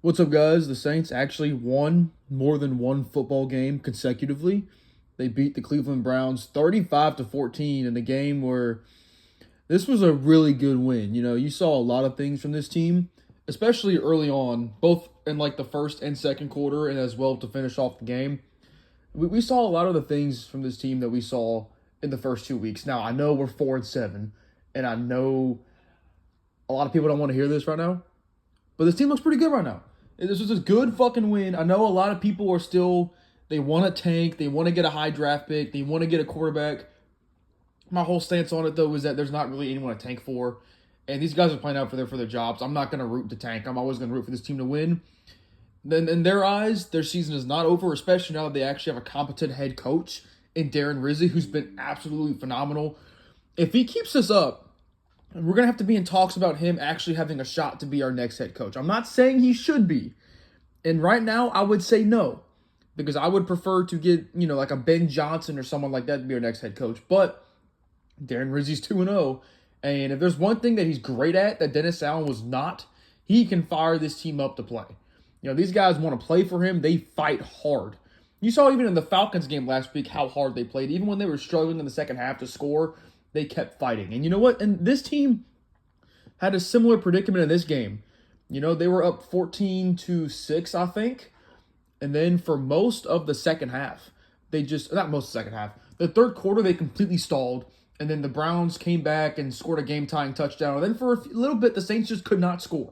What's up, guys? The Saints actually won more than one football game consecutively. They beat the Cleveland Browns 35-14 in a game where this was a really good win. You saw a lot of things from this team, especially early on, both in like the first and second quarter, and as well to finish off the game. We saw a lot of the things from this team that we saw in the first 2 weeks. Now, I know we're 4-7, and I know a lot of people don't want to hear this right now, but this team looks pretty good right now. This was a good fucking win. I know a lot of people are still, they want to tank, they want to get a high draft pick, they want to get a quarterback. My whole stance on it, though, is that there's not really anyone to tank for. And these guys are playing out for their jobs. I'm not going to root to tank. I'm always going to root for this team to win. Then in their eyes, their season is not over, especially now that they actually have a competent head coach in Darren Rizzi, who's been absolutely phenomenal. If he keeps this up, we're going to have to be in talks about him actually having a shot to be our next head coach. I'm not saying he should be. And right now, I would say no. Because I would prefer to get, like a Ben Johnson or someone like that to be our next head coach. But Darren Rizzi's 2-0. And if there's one thing that he's great at that Dennis Allen was not, he can fire this team up to play. These guys want to play for him. They fight hard. You saw even in the Falcons game last week how hard they played. Even when they were struggling in the second half to score, they kept fighting. And you know what? And this team had a similar predicament in this game. They were up 14-6, I think. And then for most of the second half, not most of the second half, the third quarter, they completely stalled. And then the Browns came back and scored a game-tying touchdown. And then for a little bit, the Saints just could not score.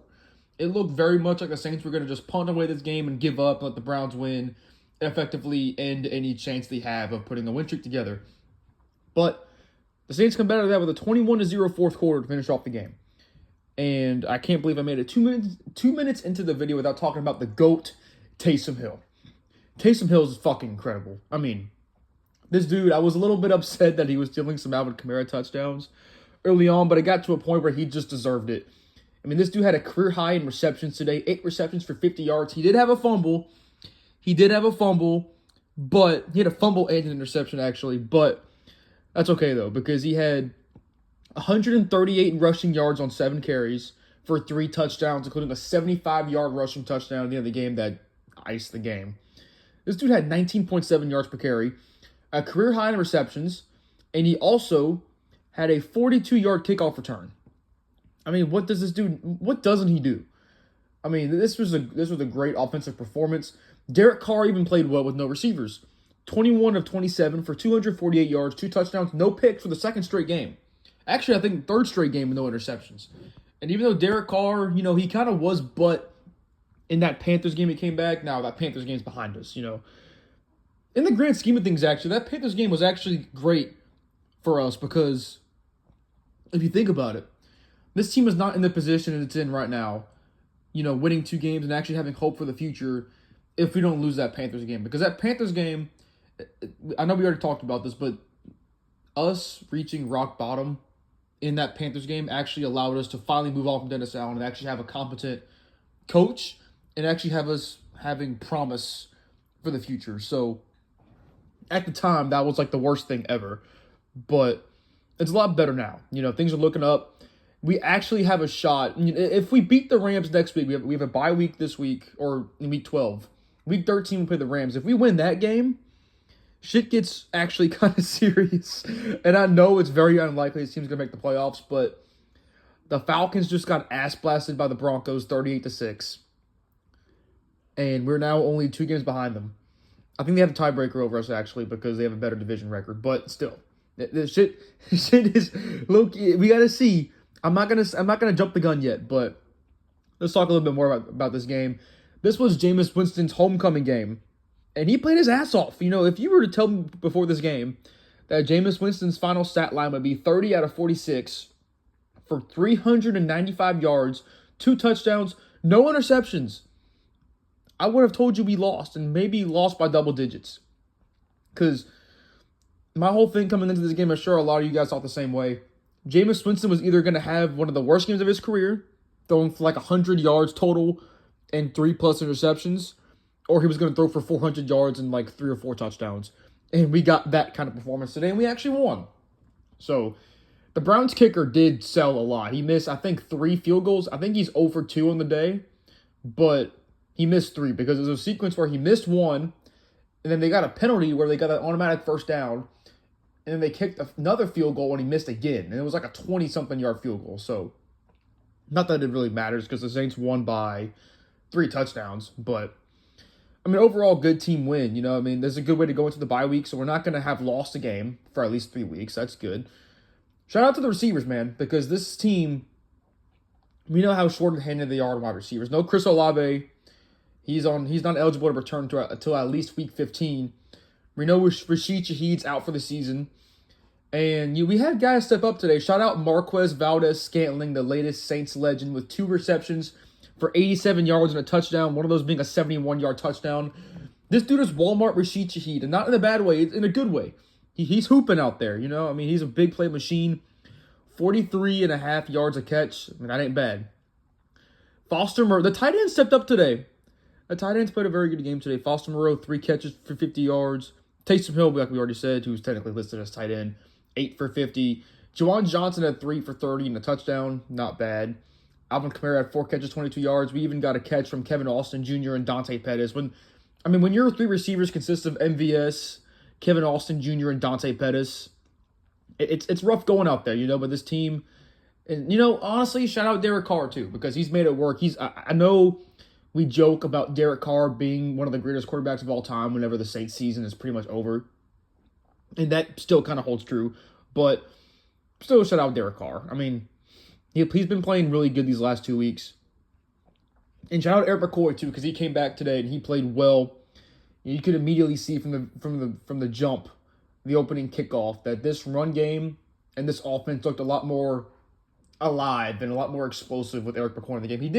It looked very much like the Saints were going to just punt away this game and give up, let the Browns win, effectively end any chance they have of putting a win streak together. But the Saints come better than that with a 21-0 fourth quarter to finish off the game. And I can't believe I made it 2 minutes into the video without talking about the GOAT, Taysom Hill. Taysom Hill is fucking incredible. I mean, this dude, I was a little bit upset that he was stealing some Alvin Kamara touchdowns early on, but it got to a point where he just deserved it. I mean, this dude had a career high in receptions today, 8 receptions for 50 yards. He did have a fumble, but he had a fumble and an interception, actually. But that's okay, though, because he had 138 rushing yards on 7 carries for 3 touchdowns, including a 75-yard rushing touchdown at the end of the game that iced the game. This dude had 19.7 yards per carry, a career high in receptions, and he also had a 42-yard kickoff return. I mean, what doesn't he do? I mean, this was a great offensive performance. Derek Carr even played well with no receivers. 21 of 27 for 248 yards, 2 touchdowns, no picks for the second straight game. Actually, I think third straight game with no interceptions. And even though Derek Carr, he kind of was but in that Panthers game he came back. Now that Panthers game's behind us, In the grand scheme of things, actually, that Panthers game was actually great for us because if you think about it, this team is not in the position it's in right now, winning 2 games and actually having hope for the future if we don't lose that Panthers game. Because that Panthers game, I know we already talked about this, but us reaching rock bottom in that Panthers game actually allowed us to finally move on from Dennis Allen and actually have a competent coach and actually have us having promise for the future. So at the time, that was like the worst thing ever. But it's a lot better now. Things are looking up. We actually have a shot. If we beat the Rams next week, we have a bye week this week, or in week 12. Week 13, we play the Rams. If we win that game, shit gets actually kind of serious. And I know it's very unlikely this team's going to make the playoffs, but the Falcons just got ass blasted by the Broncos 38-6. And we're now only 2 games behind them. I think they have a tiebreaker over us, actually, because they have a better division record. But still, this shit is low-key. We got to see. I'm not gonna jump the gun yet, but let's talk a little bit more about this game. This was Jameis Winston's homecoming game, and he played his ass off. If you were to tell me before this game that Jameis Winston's final stat line would be 30 out of 46 for 395 yards, 2 touchdowns, no interceptions, I would have told you we lost, and maybe lost by double digits. Because my whole thing coming into this game, I'm sure a lot of you guys thought the same way. Jameis Winston was either going to have one of the worst games of his career, throwing for like 100 yards total and 3+ interceptions, or he was going to throw for 400 yards and like 3 or 4 touchdowns. And we got that kind of performance today, and we actually won. So the Browns kicker did sell a lot. He missed, I think, 3 field goals. I think he's 0 for 2 on the day. But he missed 3 because there's a sequence where he missed 1, and then they got a penalty where they got an automatic first down, and then they kicked another field goal and he missed again. And it was like a 20-something yard field goal. So, not that it really matters because the Saints won by 3 touchdowns. But, I mean, overall, good team win. You know, I mean, there's a good way to go into the bye week. So, we're not going to have lost a game for at least 3 weeks. That's good. Shout out to the receivers, man, because this team, we know how short-handed they are to wide receivers. No Chris Olave. He's not eligible to return until at least week 15. We know Rashid Shaheed's out for the season. And we had guys step up today. Shout out Marquez Valdez-Scantling, the latest Saints legend, with 2 receptions for 87 yards and a touchdown, one of those being a 71-yard touchdown. This dude is Walmart Rashid Shaheed, and not in a bad way, in a good way. He's hooping out there, you know? I mean, he's a big play machine. 43.5 yards a catch. I mean, that ain't bad. Foster Moreau, the tight end stepped up today. The tight ends played a very good game today. Foster Moreau, 3 catches for 50 yards. Taysom Hill, like we already said, who's technically listed as tight end, 8 for 50. Juwan Johnson had 3 for 30 and a touchdown. Not bad. Alvin Kamara had 4 catches, 22 yards. We even got a catch from Kevin Austin Jr. and Dante Pettis. When your 3 receivers consist of MVS, Kevin Austin Jr., and Dante Pettis, it's rough going out there, you know, but this team, and, you know, honestly, shout out Derek Carr, too, because he's made it work. I know we joke about Derek Carr being one of the greatest quarterbacks of all time whenever the Saints season is pretty much over, and that still kind of holds true, but still shout out Derek Carr. I mean, he's been playing really good these last 2 weeks. And shout out Eric McCoy, too, because he came back today and he played well. You could immediately see from the jump, the opening kickoff, that this run game and this offense looked a lot more alive and a lot more explosive with Eric McCoy in the game. He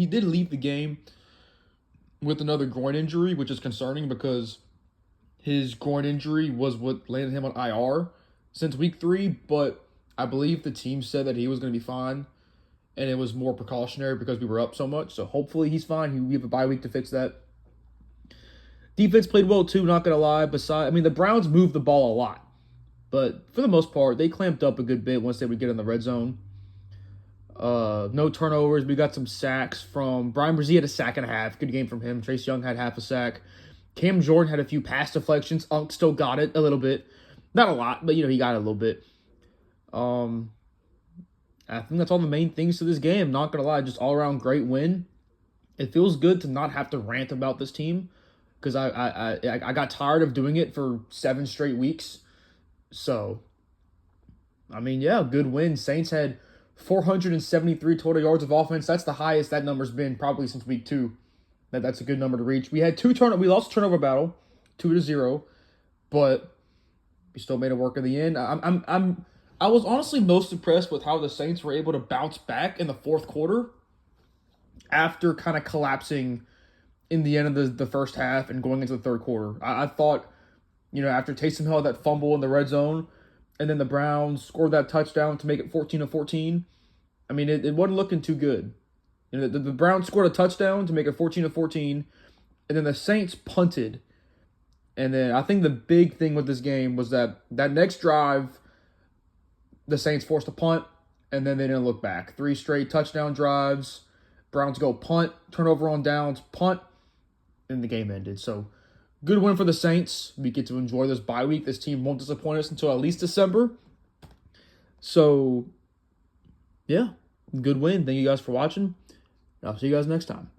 did leave the game with another groin injury, which is concerning because his groin injury was what landed him on IR since week 3, but I believe the team said that he was going to be fine, and it was more precautionary because we were up so much. So hopefully he's fine. We have a bye week to fix that. Defense played well too, not going to lie. The Browns moved the ball a lot, but for the most part, they clamped up a good bit once they would get in the red zone. No turnovers. We got some sacks from Brian Brzee had a sack and a half. Good game from him. Trace Young had half a sack. Cam Jordan had a few pass deflections. Unk still got it a little bit. Not a lot, but, you know, he got it a little bit. I think that's all the main things to this game. Not going to lie, just all-around great win. It feels good to not have to rant about this team because I got tired of doing it for 7 straight weeks. So, I mean, yeah, good win. Saints had 473 total yards of offense. That's the highest that number's been probably since week 2. That's a good number to reach. We had we lost a turnover battle, 2-0, but we still made it work in the end. I was honestly most impressed with how the Saints were able to bounce back in the fourth quarter after kind of collapsing in the end of the first half and going into the third quarter. I thought, you know, after Taysom Hill had that fumble in the red zone, and then the Browns scored that touchdown to make it 14-14. I mean, it wasn't looking too good. You know, the Browns scored a touchdown to make it 14-14, and then the Saints punted. And then I think the big thing with this game was that next drive, the Saints forced a punt, and then they didn't look back. 3 straight touchdown drives. Browns go punt, turnover on downs, punt, and the game ended. So, good win for the Saints. We get to enjoy this bye week. This team won't disappoint us until at least December. So, yeah, good win. Thank you guys for watching. I'll see you guys next time.